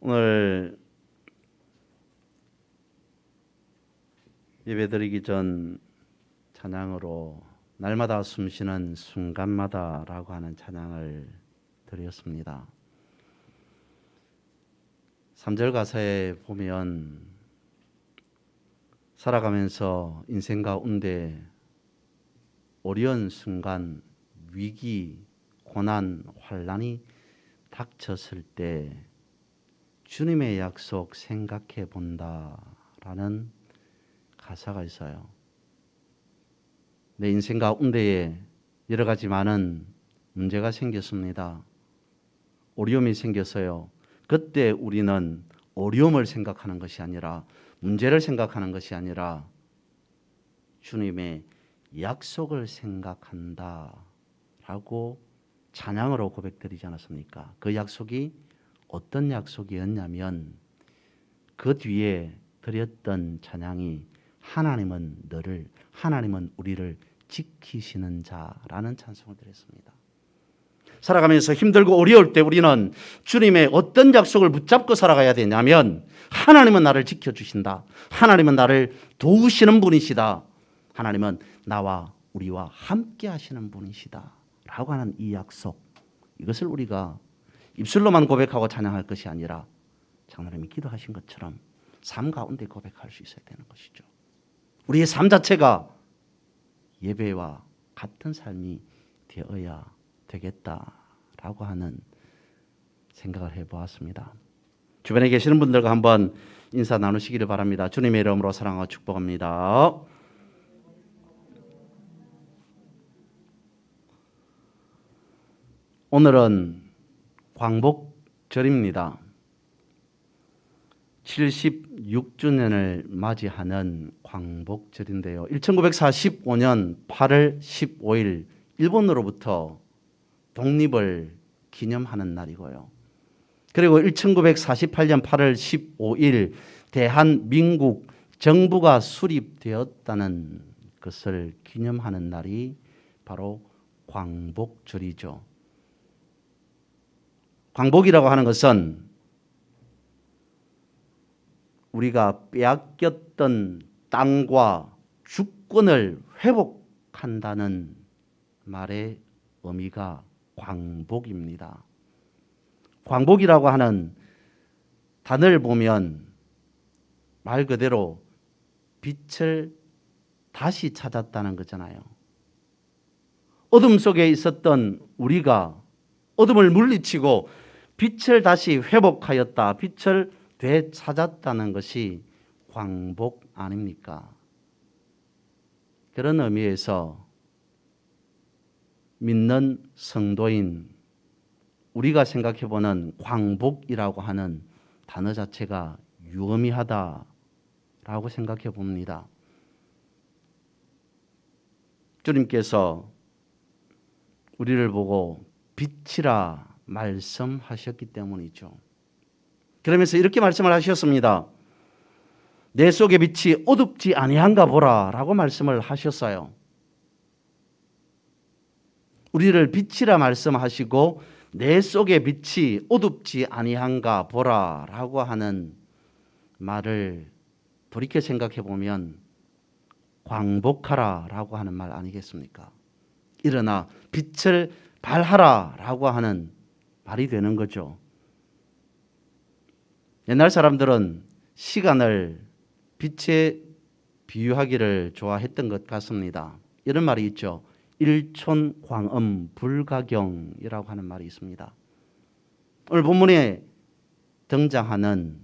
오늘 예배드리기 전 찬양으로 날마다 숨쉬는 순간마다라고 하는 찬양을 드렸습니다. 3절 가사에 보면 살아가면서 인생 가운데 어려운 순간, 위기, 고난, 환난이 닥쳤을 때 주님의 약속 생각해 본다라는 가사가 있어요. 내 인생 가운데에 여러 가지 많은 문제가 생겼습니다. 어려움이 생겼어요. 그때 우리는 어려움을 생각하는 것이 아니라, 문제를 생각하는 것이 아니라 주님의 약속을 생각한다라고 찬양으로 고백드리지 않았습니까? 그 약속이 어떤 약속이었냐면 그 뒤에 드렸던 찬양이 하나님은 우리를 지키시는 자라는 찬송을 드렸습니다. 살아가면서 힘들고 어려울 때 우리는 주님의 어떤 약속을 붙잡고 살아가야 되냐면, 하나님은 나를 지켜주신다. 하나님은 나를 도우시는 분이시다. 하나님은 나와 우리와 함께 하시는 분이시다 라고 하는 이 약속, 이것을 우리가 입술로만 고백하고 찬양할 것이 아니라 장로님이 기도하신 것처럼 삶 가운데 고백할 수 있어야 되는 것이죠. 우리의 삶 자체가 예배와 같은 삶이 되어야 되겠다라고 하는 생각을 해보았습니다. 주변에 계시는 분들과 한번 인사 나누시기를 바랍니다. 주님의 이름으로 사랑하고 축복합니다. 오늘은 광복절입니다. 76주년을 맞이하는 광복절인데요. 1945년 8월 15일 일본으로부터 독립을 기념하는 날이고요. 그리고 1948년 8월 15일 대한민국 정부가 수립되었다는 것을 기념하는 날이 바로 광복절이죠. 광복이라고 하는 것은 우리가 빼앗겼던 땅과 주권을 회복한다는 말의 의미가 광복입니다. 광복이라고 하는 단어를 보면 말 그대로 빛을 다시 찾았다는 거잖아요. 어둠 속에 있었던 우리가 어둠을 물리치고 빛을 다시 회복하였다, 빛을 되찾았다는 것이 광복 아닙니까? 그런 의미에서 믿는 성도인 우리가 생각해보는 광복이라고 하는 단어 자체가 유의미하다라고 생각해 봅니다. 주님께서 우리를 보고 빛이라 말씀하셨기 때문이죠. 그러면서 이렇게 말씀을 하셨습니다. 내 속의 빛이 어둡지 아니한가 보라 라고 말씀을 하셨어요. 우리를 빛이라 말씀하시고 내 속의 빛이 어둡지 아니한가 보라 라고 하는 말을 돌이켜 생각해 보면 광복하라 라고 하는 말 아니겠습니까? 일어나 빛을 발하라 라고 하는 말이 되는 거죠. 옛날 사람들은 시간을 빛에 비유하기를 좋아했던 것 같습니다. 이런 말이 있죠. 일촌광음 불가경이라고 하는 말이 있습니다. 오늘 본문에 등장하는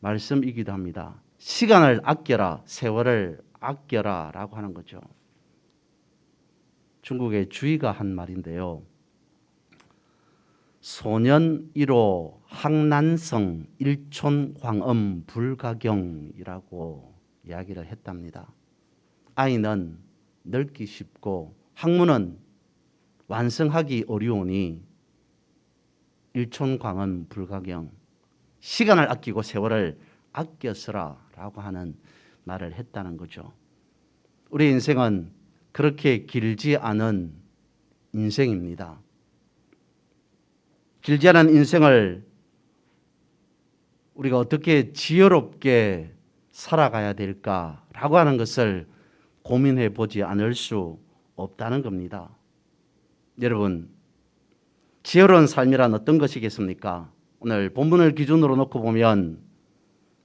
말씀이기도 합니다. 시간을 아껴라, 세월을 아껴라 라고 하는 거죠. 중국의 주의가 한 말인데요. 소년 1호 항난성 일촌광음 불가경이라고 이야기를 했답니다. 아이는 늙기 쉽고 학문은 완성하기 어려우니 일촌광음 불가경, 시간을 아끼고 세월을 아껴 쓰라라고 하는 말을 했다는 거죠. 우리 인생은 그렇게 길지 않은 인생입니다. 길지 않은 인생을 우리가 어떻게 지혜롭게 살아가야 될까라고 하는 것을 고민해 보지 않을 수 없다는 겁니다. 여러분, 지혜로운 삶이란 어떤 것이겠습니까? 오늘 본문을 기준으로 놓고 보면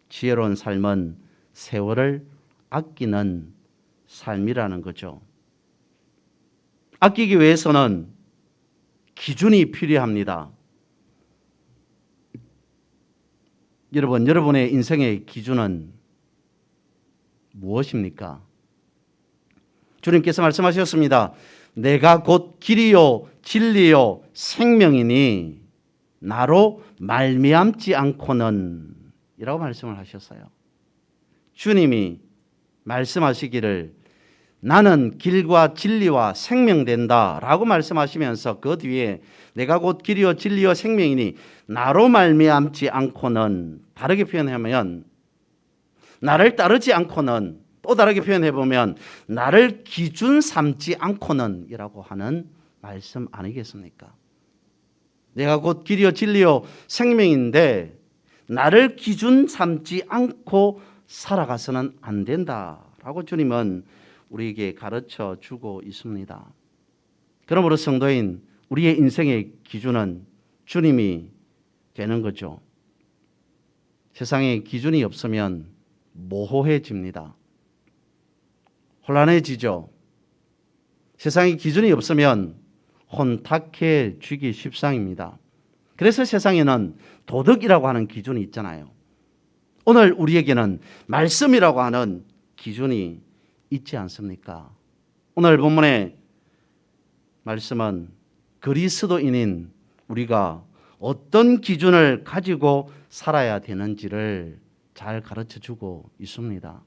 지혜로운 삶은 세월을 아끼는 삶이라는 거죠. 아끼기 위해서는 기준이 필요합니다. 여러분, 여러분의 인생의 기준은 무엇입니까? 주님께서 말씀하셨습니다. 내가 곧 길이요 진리요 생명이니 나로 말미암지 않고는 이라고 말씀을 하셨어요. 주님이 말씀하시기를 나는 길과 진리와 생명된다 라고 말씀하시면서 그 뒤에 내가 곧 길이요 진리요 생명이니 나로 말미암지 않고는, 다르게 표현하면 나를 따르지 않고는, 또 다르게 표현해보면 나를 기준 삼지 않고는 이라고 하는 말씀 아니겠습니까? 내가 곧 길이요 진리요 생명인데 나를 기준 삼지 않고 살아가서는 안 된다라고 주님은 우리에게 가르쳐 주고 있습니다. 그러므로 성도인 우리의 인생의 기준은 주님이 되는 거죠. 세상에 기준이 없으면 모호해집니다. 혼란해지죠. 세상에 기준이 없으면 혼탁해지기 십상입니다. 그래서 세상에는 도덕이라고 하는 기준이 있잖아요. 오늘 우리에게는 말씀이라고 하는 기준이 있지 않습니까? 오늘 본문의 말씀은 그리스도인인 우리가 어떤 기준을 가지고 살아야 되는지를 잘 가르쳐주고 있습니다.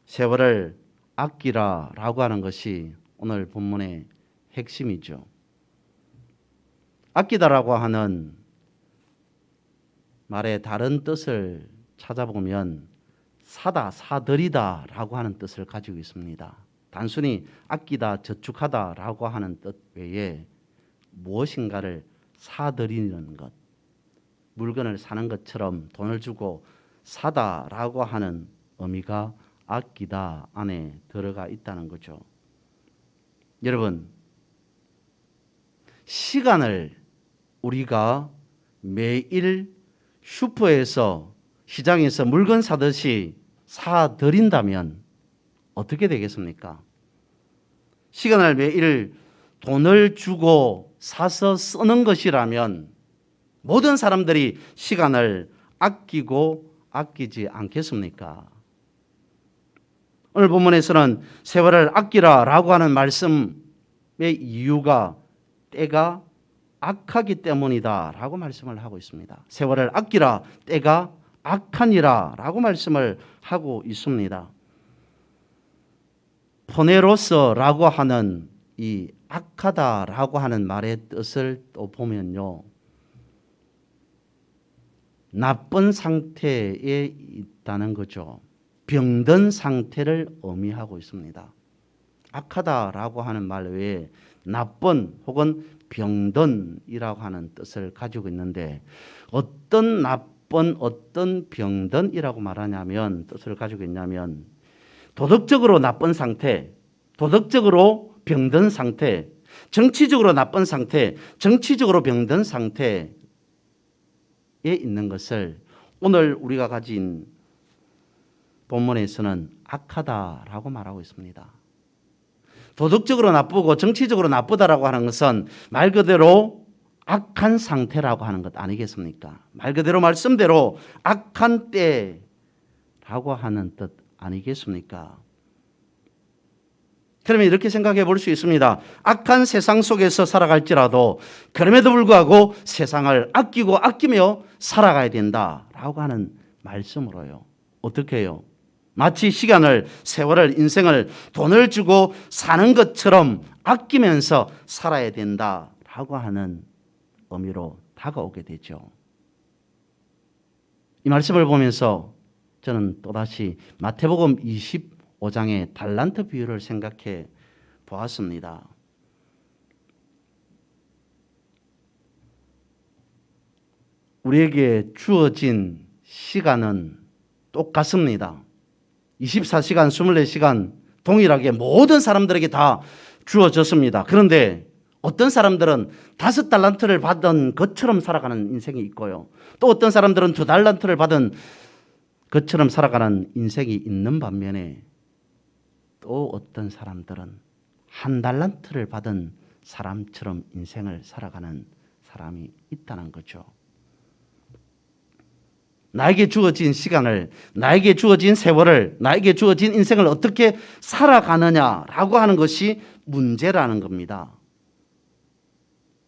세월을 아끼라라고 하는 것이 오늘 본문의 핵심이죠. 아끼다라고 하는 말의 다른 뜻을 찾아보면 사다, 사들이다라고 하는 뜻을 가지고 있습니다. 단순히 아끼다, 저축하다라고 하는 뜻 외에 무엇인가를 사들이는 것, 물건을 사는 것처럼 돈을 주고 사다라고 하는 의미가 아끼다 안에 들어가 있다는 거죠. 여러분, 시간을 우리가 매일 슈퍼에서, 시장에서 물건 사듯이 사들인다면 어떻게 되겠습니까? 시간을 매일 돈을 주고 사서 쓰는 것이라면 모든 사람들이 시간을 아끼고 아끼지 않겠습니까? 오늘 본문에서는 세월을 아끼라라고 하는 말씀의 이유가 때가 악하기 때문이다라고 말씀을 하고 있습니다. 세월을 아끼라, 때가 악하니라라고 말씀을 하고 있습니다. 포네로스라고 하는 이 악하다라고 하는 말의 뜻을 또 보면요, 나쁜 상태에 있다는 거죠. 병든 상태를 의미하고 있습니다. 악하다라고 하는 말 외에 나쁜 혹은 병든이라고 하는 뜻을 가지고 있는데, 어떤 나쁜, 어떤 병든이라고 말하냐면, 뜻을 가지고 있냐면, 도덕적으로 나쁜 상태, 도덕적으로 병든 상태, 정치적으로 나쁜 상태, 정치적으로 병든 상태에 있는 것을 오늘 우리가 가진 본문에서는 악하다라고 말하고 있습니다. 도덕적으로 나쁘고 정치적으로 나쁘다라고 하는 것은 말 그대로 악한 상태라고 하는 것 아니겠습니까? 말 그대로 말씀대로 악한 때라고 하는 뜻 아니겠습니까? 그러면 이렇게 생각해 볼 수 있습니다. 악한 세상 속에서 살아갈지라도 그럼에도 불구하고 세상을 아끼고 아끼며 살아가야 된다라고 하는 말씀으로요. 어떻게 해요? 마치 시간을, 세월을, 인생을 돈을 주고 사는 것처럼 아끼면서 살아야 된다라고 하는 의미로 다가오게 되죠. 이 말씀을 보면서 저는 또다시 마태복음 25장의 달란트 비유를 생각해 보았습니다. 우리에게 주어진 시간은 똑같습니다. 24시간, 24시간 동일하게 모든 사람들에게 다 주어졌습니다. 그런데 어떤 사람들은 5달란트를 받은 것처럼 살아가는 인생이 있고요. 또 어떤 사람들은 2달란트를 받은 것처럼 살아가는 인생이 있는 반면에 또 어떤 사람들은 1달란트를 받은 사람처럼 인생을 살아가는 사람이 있다는 거죠. 나에게 주어진 시간을, 나에게 주어진 세월을, 나에게 주어진 인생을 어떻게 살아가느냐라고 하는 것이 문제라는 겁니다.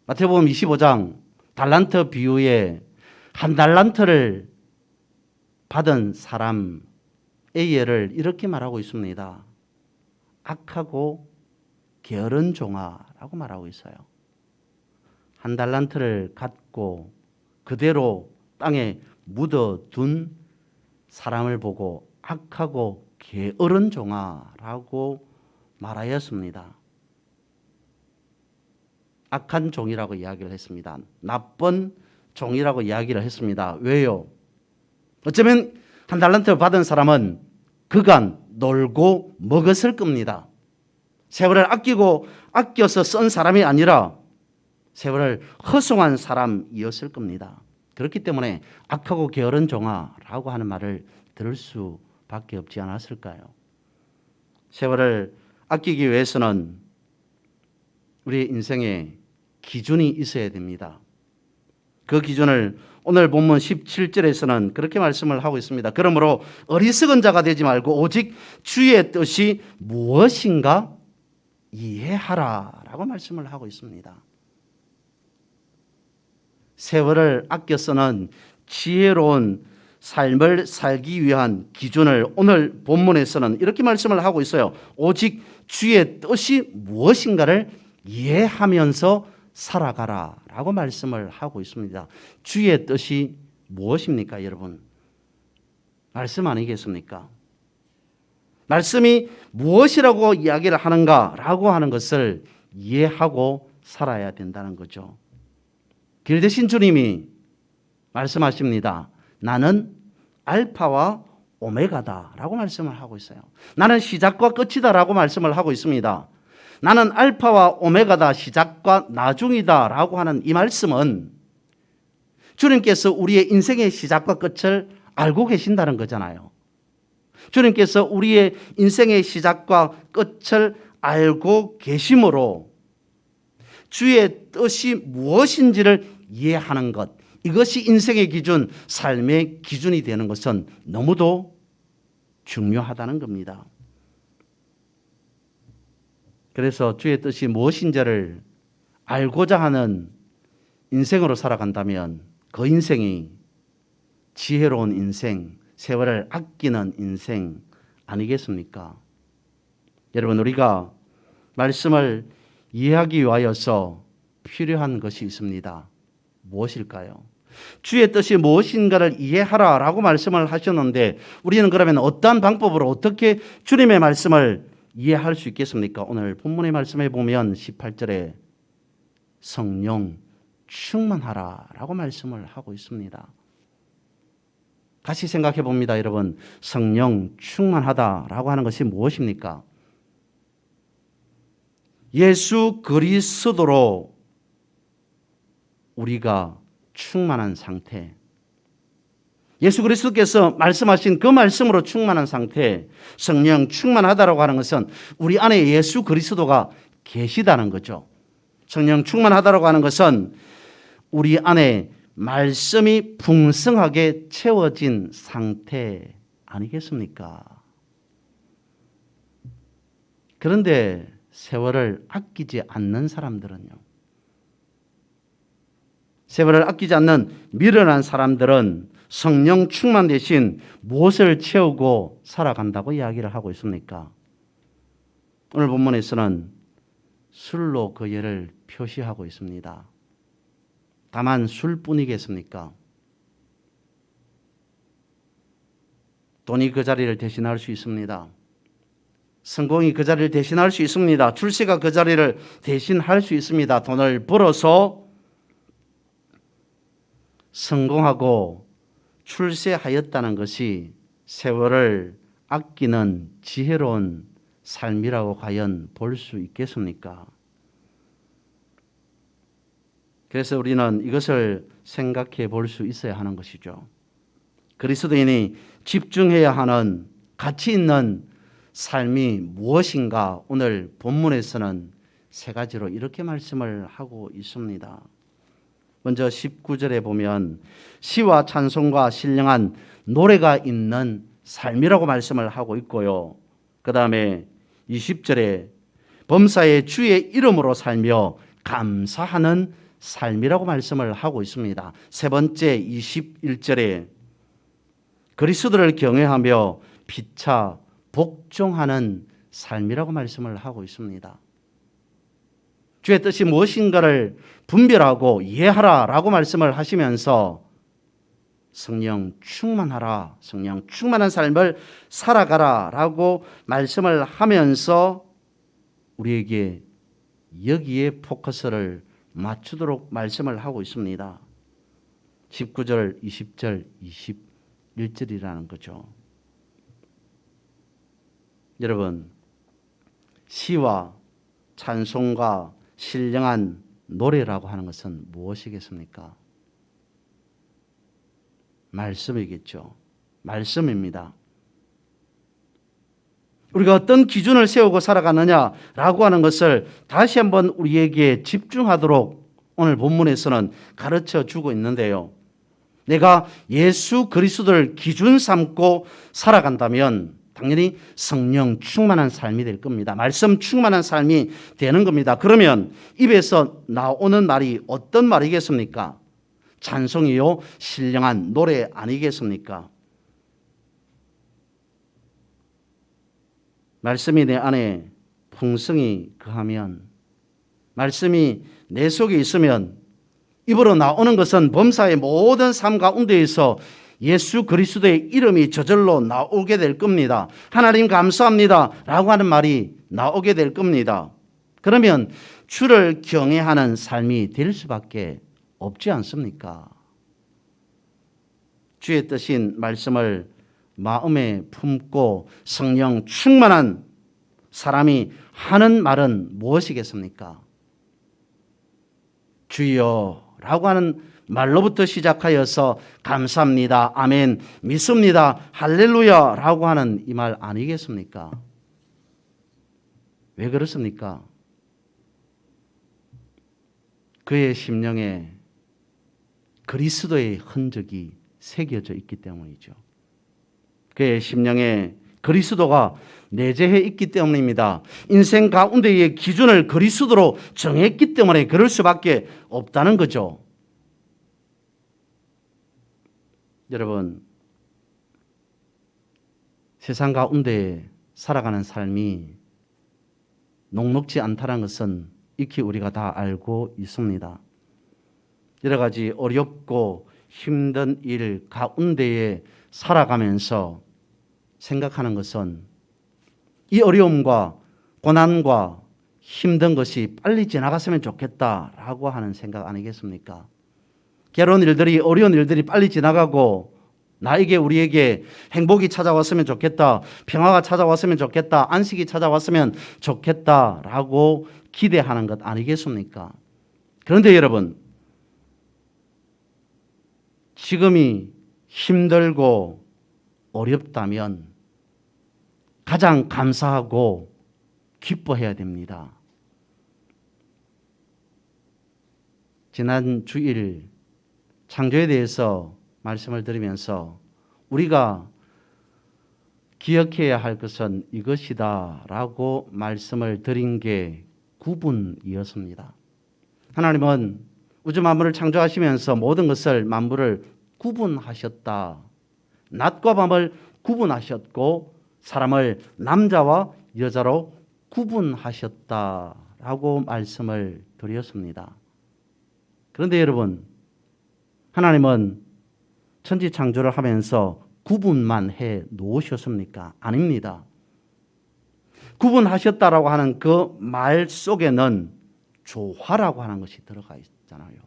마태복음 25장 달란트 비유에 1달란트를 받은 사람의 예를 이렇게 말하고 있습니다. 악하고 게으른 종아라고 말하고 있어요. 1달란트를 갖고 그대로 땅에 묻어둔 사람을 보고 악하고 게으른 종아라고 말하였습니다. 악한 종이라고 이야기를 했습니다. 나쁜 종이라고 이야기를 했습니다. 왜요? 어쩌면 1달란트를 받은 사람은 그간 놀고 먹었을 겁니다. 세월을 아껴서 쓴 사람이 아니라 세월을 허송한 사람이었을 겁니다. 그렇기 때문에 악하고 게으른 종아라고 하는 말을 들을 수밖에 없지 않았을까요? 세월을 아끼기 위해서는 우리 인생에 기준이 있어야 됩니다. 그 기준을 오늘 본문 17절에서는 그렇게 말씀을 하고 있습니다. 그러므로 어리석은 자가 되지 말고 오직 주의 뜻이 무엇인가 이해하라 라고 말씀을 하고 있습니다. 세월을 아껴 쓰는 지혜로운 삶을 살기 위한 기준을 오늘 본문에서는 이렇게 말씀을 하고 있어요. 오직 주의 뜻이 무엇인가를 이해하면서 살아가라 라고 말씀을 하고 있습니다. 주의 뜻이 무엇입니까, 여러분? 말씀 아니겠습니까? 말씀이 무엇이라고 이야기를 하는가라고 하는 것을 이해하고 살아야 된다는 거죠. 길 대신 주님이 말씀하십니다. 나는 알파와 오메가다 라고 말씀을 하고 있어요. 나는 시작과 끝이다 라고 말씀을 하고 있습니다. 나는 알파와 오메가다, 시작과 나중이다 라고 하는 이 말씀은 주님께서 우리의 인생의 시작과 끝을 알고 계신다는 거잖아요. 주님께서 우리의 인생의 시작과 끝을 알고 계심으로 주의 뜻이 무엇인지를 이해하는 것, 이것이 인생의 기준, 삶의 기준이 되는 것은 너무도 중요하다는 겁니다. 그래서 주의 뜻이 무엇인지를 알고자 하는 인생으로 살아간다면 그 인생이 지혜로운 인생, 세월을 아끼는 인생 아니겠습니까? 여러분, 우리가 말씀을 이해하기 위하여서 필요한 것이 있습니다. 무엇일까요? 주의 뜻이 무엇인가를 이해하라 라고 말씀을 하셨는데 우리는 그러면 어떠한 방법으로 어떻게 주님의 말씀을 이해할 수 있겠습니까? 오늘 본문의 말씀에 보면 18절에 성령 충만하라 라고 말씀을 하고 있습니다. 다시 생각해 봅니다, 여러분. 성령 충만하다라고 하는 것이 무엇입니까? 예수 그리스도로 우리가 충만한 상태, 예수 그리스도께서 말씀하신 그 말씀으로 충만한 상태, 성령 충만하다라고 하는 것은 우리 안에 예수 그리스도가 계시다는 거죠. 성령 충만하다라고 하는 것은 우리 안에 말씀이 풍성하게 채워진 상태 아니겠습니까? 그런데 세월을 아끼지 않는 사람들은요, 세월을 아끼지 않는 미련한 사람들은 성령 충만 대신 무엇을 채우고 살아간다고 이야기를 하고 있습니까? 오늘 본문에서는 술로 그 예를 표시하고 있습니다. 다만 술뿐이겠습니까? 돈이 그 자리를 대신할 수 있습니다. 성공이 그 자리를 대신할 수 있습니다. 출세가 그 자리를 대신할 수 있습니다. 돈을 벌어서 성공하고 출세하였다는 것이 세월을 아끼는 지혜로운 삶이라고 과연 볼 수 있겠습니까? 그래서 우리는 이것을 생각해 볼 수 있어야 하는 것이죠. 그리스도인이 집중해야 하는 가치 있는 삶이 무엇인가 오늘 본문에서는 세 가지로 이렇게 말씀을 하고 있습니다. 먼저 19절에 보면 시와 찬송과 신령한 노래가 있는 삶이라고 말씀을 하고 있고요. 그 다음에 20절에 범사의 주의 이름으로 살며 감사하는 삶이라고 말씀을 하고 있습니다. 세 번째 21절에 그리스도를 경외하며 피차 복종하는 삶이라고 말씀을 하고 있습니다. 주의 뜻이 무엇인가를 분별하고 이해하라라고 말씀을 하시면서 성령 충만하라, 성령 충만한 삶을 살아가라라고 말씀을 하면서 우리에게 여기에 포커스를 맞추도록 말씀을 하고 있습니다. 19절, 20절, 21절이라는 거죠. 여러분, 시와 찬송과 신령한 노래라고 하는 것은 무엇이겠습니까? 말씀이겠죠. 말씀입니다. 우리가 어떤 기준을 세우고 살아가느냐라고 하는 것을 다시 한번 우리에게 집중하도록 오늘 본문에서는 가르쳐 주고 있는데요. 내가 예수 그리스도를 기준 삼고 살아간다면 당연히 성령 충만한 삶이 될 겁니다. 말씀 충만한 삶이 되는 겁니다. 그러면 입에서 나오는 말이 어떤 말이겠습니까? 찬송이요, 신령한 노래 아니겠습니까? 말씀이 내 안에 풍성히 거하면, 말씀이 내 속에 있으면 입으로 나오는 것은 범사의 모든 삶 가운데에서 예수 그리스도의 이름이 저절로 나오게 될 겁니다. 하나님 감사합니다 라고 하는 말이 나오게 될 겁니다. 그러면 주를 경외하는 삶이 될 수밖에 없지 않습니까? 주의 뜻인 말씀을 마음에 품고 성령 충만한 사람이 하는 말은 무엇이겠습니까? 주여 라고 하는 말로부터 시작하여서 감사합니다, 아멘, 믿습니다, 할렐루야 라고 하는 이 말 아니겠습니까? 왜 그렇습니까? 그의 심령에 그리스도의 흔적이 새겨져 있기 때문이죠. 그의 심령에 그리스도가 내재해 있기 때문입니다. 인생 가운데의 기준을 그리스도로 정했기 때문에 그럴 수밖에 없다는 거죠. 여러분, 세상 가운데 살아가는 삶이 녹록지 않다는 것은 익히 우리가 다 알고 있습니다. 여러 가지 어렵고 힘든 일 가운데에 살아가면서 생각하는 것은 이 어려움과 고난과 힘든 것이 빨리 지나갔으면 좋겠다라고 하는 생각 아니겠습니까? 괴로운 일들이, 어려운 일들이 빨리 지나가고 나에게, 우리에게 행복이 찾아왔으면 좋겠다, 평화가 찾아왔으면 좋겠다, 안식이 찾아왔으면 좋겠다라고 기대하는 것 아니겠습니까? 그런데 여러분, 지금이 힘들고 어렵다면 가장 감사하고 기뻐해야 됩니다. 지난 주일 창조에 대해서 말씀을 드리면서 우리가 기억해야 할 것은 이것이다 라고 말씀을 드린 게 구분이었습니다. 하나님은 우주 만물을 창조하시면서 모든 것을, 만물을 구분하셨다. 낮과 밤을 구분하셨고 사람을 남자와 여자로 구분하셨다라고 말씀을 드렸습니다. 그런데 여러분, 하나님은 천지 창조를 하면서 구분만 해 놓으셨습니까? 아닙니다. 구분하셨다라고 하는 그 말 속에는 조화라고 하는 것이 들어가 있잖아요.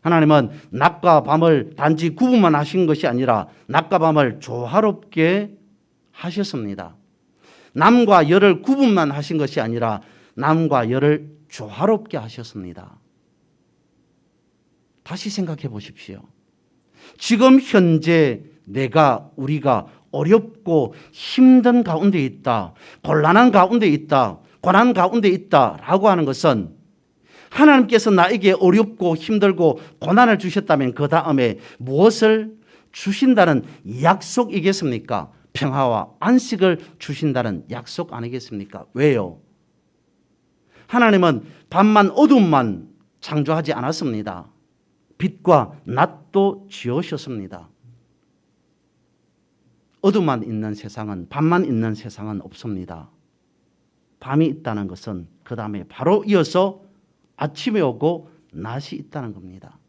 하나님은 낮과 밤을 단지 구분만 하신 것이 아니라 낮과 밤을 조화롭게 하셨습니다. 남과 여를 구분만 하신 것이 아니라 남과 여를 조화롭게 하셨습니다. 다시 생각해 보십시오. 지금 현재 우리가 어렵고 힘든 가운데 있다, 곤란한 가운데 있다, 고난 가운데 있다라고 하는 것은 하나님께서 나에게 어렵고 힘들고 고난을 주셨다면 그 다음에 무엇을 주신다는 약속이겠습니까? 평화와 안식을 주신다는 약속 아니겠습니까? 왜요? 하나님은 밤만 어둠만 창조하지 않았습니다. 빛과 낮도 지으셨습니다. 어둠만 있는 세상은, 밤만 있는 세상은 없습니다. 밤이 있다는 것은 그 다음에 바로 이어서 아침이 오고 낮이 있다는 겁니다.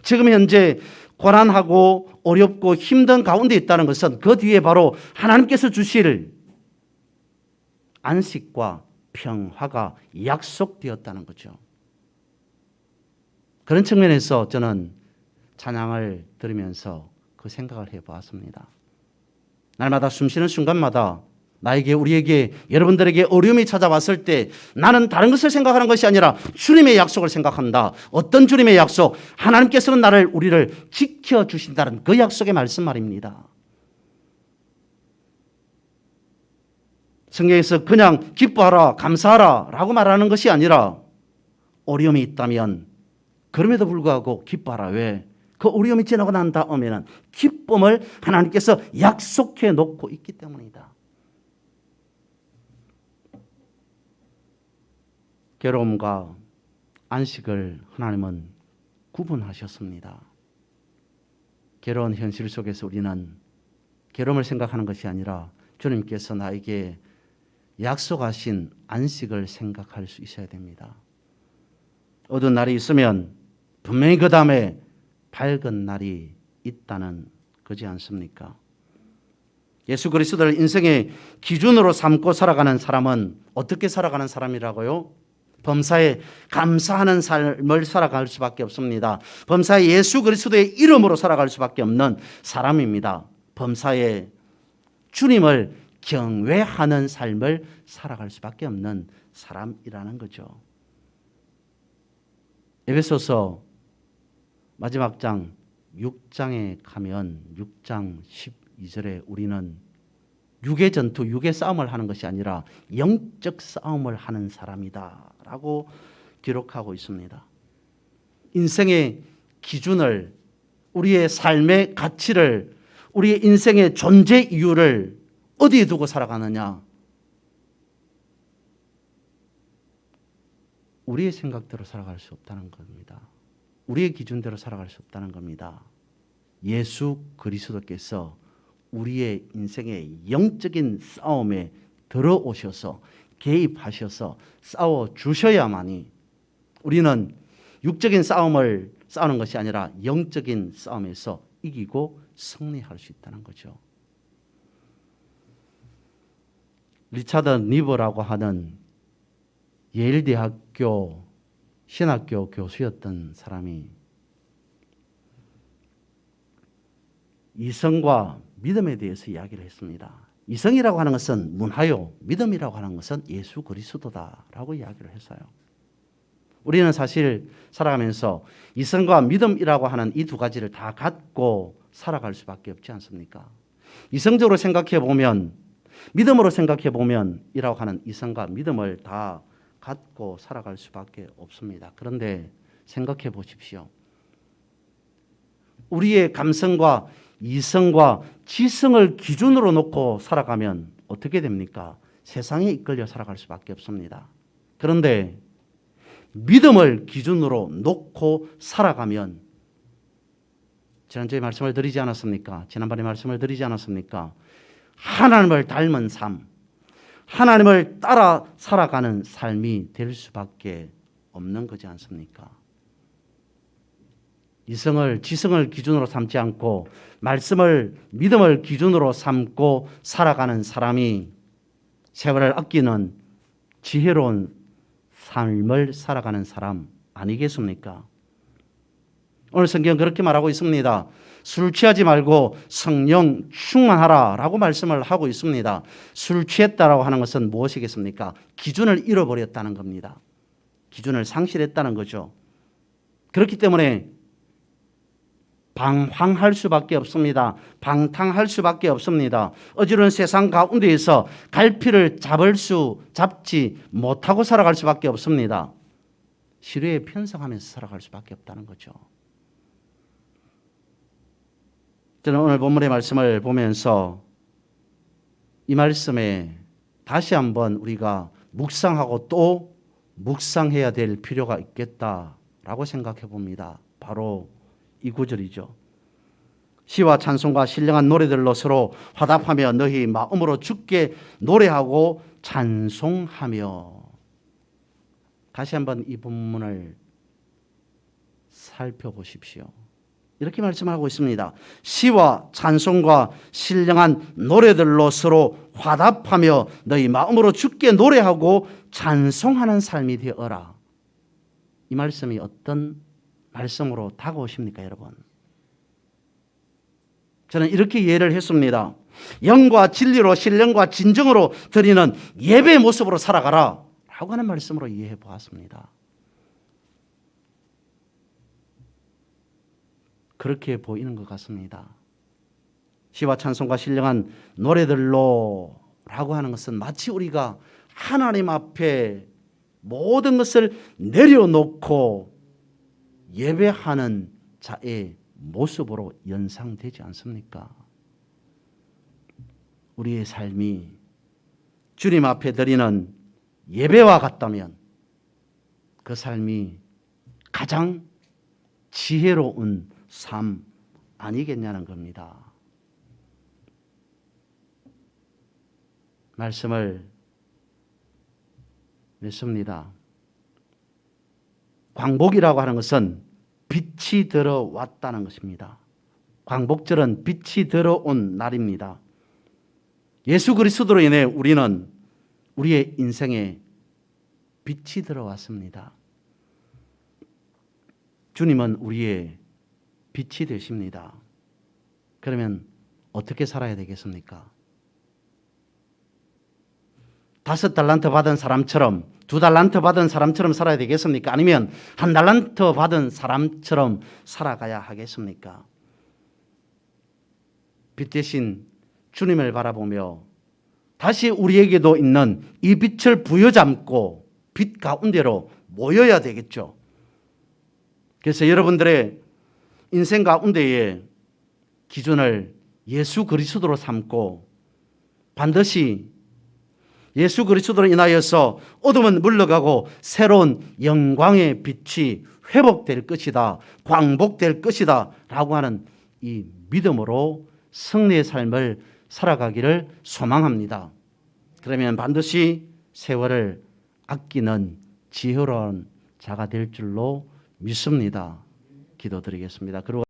지금 현재 고난하고 어렵고 힘든 가운데 있다는 것은 그 뒤에 바로 하나님께서 주실 안식과 평화가 약속되었다는 거죠. 그런 측면에서 저는 찬양을 들으면서 그 생각을 해보았습니다. 날마다 숨쉬는 순간마다 우리에게, 여러분들에게 어려움이 찾아왔을 때 나는 다른 것을 생각하는 것이 아니라 주님의 약속을 생각한다. 어떤 주님의 약속? 하나님께서는 우리를 지켜주신다는 그 약속의 말씀 말입니다. 성경에서 그냥 기뻐하라, 감사하라 라고 말하는 것이 아니라 어려움이 있다면 그럼에도 불구하고 기뻐하라. 왜? 그 어려움이 지나고 난 다음에는 기쁨을 하나님께서 약속해 놓고 있기 때문이다. 괴로움과 안식을 하나님은 구분하셨습니다. 괴로운 현실 속에서 우리는 괴로움을 생각하는 것이 아니라 주님께서 나에게 약속하신 안식을 생각할 수 있어야 됩니다. 어두운 날이 있으면 분명히 그 다음에 밝은 날이 있다는 거지 않습니까? 예수 그리스도를 인생의 기준으로 삼고 살아가는 사람은 어떻게 살아가는 사람이라고요? 범사에 감사하는 삶을 살아갈 수밖에 없습니다. 범사에 예수 그리스도의 이름으로 살아갈 수밖에 없는 사람입니다. 범사에 주님을 경외하는 삶을 살아갈 수밖에 없는 사람이라는 거죠. 에베소서 마지막 장 6장에 가면 6장 12절에 우리는 육의 전투, 육의 싸움을 하는 것이 아니라 영적 싸움을 하는 사람이다 라고 기록하고 있습니다. 인생의 기준을, 우리의 삶의 가치를, 우리의 인생의 존재 이유를 어디에 두고 살아가느냐? 우리의 생각대로 살아갈 수 없다는 겁니다. 우리의 기준대로 살아갈 수 없다는 겁니다. 예수 그리스도께서 우리의 인생의 영적인 싸움에 들어오셔서 개입하셔서 싸워주셔야만이 우리는 육적인 싸움을 싸우는 것이 아니라 영적인 싸움에서 이기고 승리할 수 있다는 거죠. 리차드 니버라고 하는 예일대학교 신학교 교수였던 사람이 이성과 믿음에 대해서 이야기를 했습니다. 이성이라고 하는 것은 문화요, 믿음이라고 하는 것은 예수 그리스도다라고 이야기를 했어요. 우리는 사실 살아가면서 이성과 믿음이라고 하는 이 두 가지를 다 갖고 살아갈 수밖에 없지 않습니까? 이성적으로 생각해 보면, 믿음으로 생각해 보면 이라고 하는 이성과 믿음을 다 갖고 살아갈 수밖에 없습니다. 그런데 생각해 보십시오. 우리의 감성과 이성과 지성을 기준으로 놓고 살아가면 어떻게 됩니까? 세상에 이끌려 살아갈 수밖에 없습니다. 그런데 믿음을 기준으로 놓고 살아가면, 지난주에 말씀을 드리지 않았습니까? 지난번에 말씀을 드리지 않았습니까? 하나님을 닮은 삶, 하나님을 따라 살아가는 삶이 될 수밖에 없는 거지 않습니까? 이성을, 지성을 기준으로 삼지 않고 말씀을, 믿음을 기준으로 삼고 살아가는 사람이 세월을 아끼는 지혜로운 삶을 살아가는 사람 아니겠습니까? 오늘 성경은 그렇게 말하고 있습니다. 술 취하지 말고 성령 충만하라 라고 말씀을 하고 있습니다. 술 취했다라고 하는 것은 무엇이겠습니까? 기준을 잃어버렸다는 겁니다. 기준을 상실했다는 거죠. 그렇기 때문에 방황할 수밖에 없습니다. 방탕할 수밖에 없습니다. 어지러운 세상 가운데에서 갈피를 잡지 못하고 살아갈 수밖에 없습니다. 시류에 편성하면서 살아갈 수밖에 없다는 거죠. 저는 오늘 본문의 말씀을 보면서 이 말씀에 다시 한번 우리가 묵상하고 또 묵상해야 될 필요가 있겠다라고 생각해 봅니다. 바로 이 구절이죠. 시와 찬송과 신령한 노래들로 서로 화답하며 너희 마음으로 주께 노래하고 찬송하며. 다시 한번 이 본문을 살펴보십시오. 이렇게 말씀하고 있습니다. 시와 찬송과 신령한 노래들로 서로 화답하며 너희 마음으로 주께 노래하고 찬송하는 삶이 되어라. 이 말씀이 어떤 말씀으로 다가오십니까, 여러분? 저는 이렇게 이해를 했습니다. 영과 진리로 신령과 진정으로 드리는 예배의 모습으로 살아가라 라고 하는 말씀으로 이해해 보았습니다. 그렇게 보이는 것 같습니다. 시와 찬송과 신령한 노래들로 라고 하는 것은 마치 우리가 하나님 앞에 모든 것을 내려놓고 예배하는 자의 모습으로 연상되지 않습니까? 우리의 삶이 주님 앞에 드리는 예배와 같다면 그 삶이 가장 지혜로운 삶 아니겠냐는 겁니다. 말씀을 맺습니다. 광복이라고 하는 것은 빛이 들어왔다는 것입니다. 광복절은 빛이 들어온 날입니다. 예수 그리스도로 인해 우리는 우리의 인생에 빛이 들어왔습니다. 주님은 우리의 빛이 되십니다. 그러면 어떻게 살아야 되겠습니까? 5달란트 받은 사람처럼, 2달란트 받은 사람처럼 살아야 되겠습니까? 아니면 1달란트 받은 사람처럼 살아가야 하겠습니까? 빛 대신 주님을 바라보며 다시 우리에게도 있는 이 빛을 부여잡고 빛 가운데로 모여야 되겠죠. 그래서 여러분들의 인생 가운데에 기준을 예수 그리스도로 삼고 반드시 예수 그리스도로 인하여서 어둠은 물러가고 새로운 영광의 빛이 회복될 것이다, 광복될 것이다 라고 하는 이 믿음으로 승리의 삶을 살아가기를 소망합니다. 그러면 반드시 세월을 아끼는 지혜로운 자가 될 줄로 믿습니다. 기도드리겠습니다. 그리고